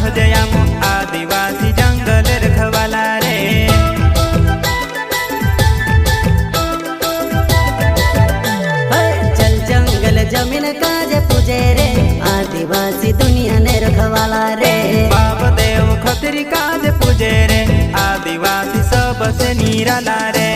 सहजयामो आदिवासी जंगल रखवाला रे। चल जंगल जमीन काजे पूजे रे आदिवासी दुनिया ने रखवाला रे। बाप देव खतरी काज पूजे रे आदिवासी सबसे निराला रे।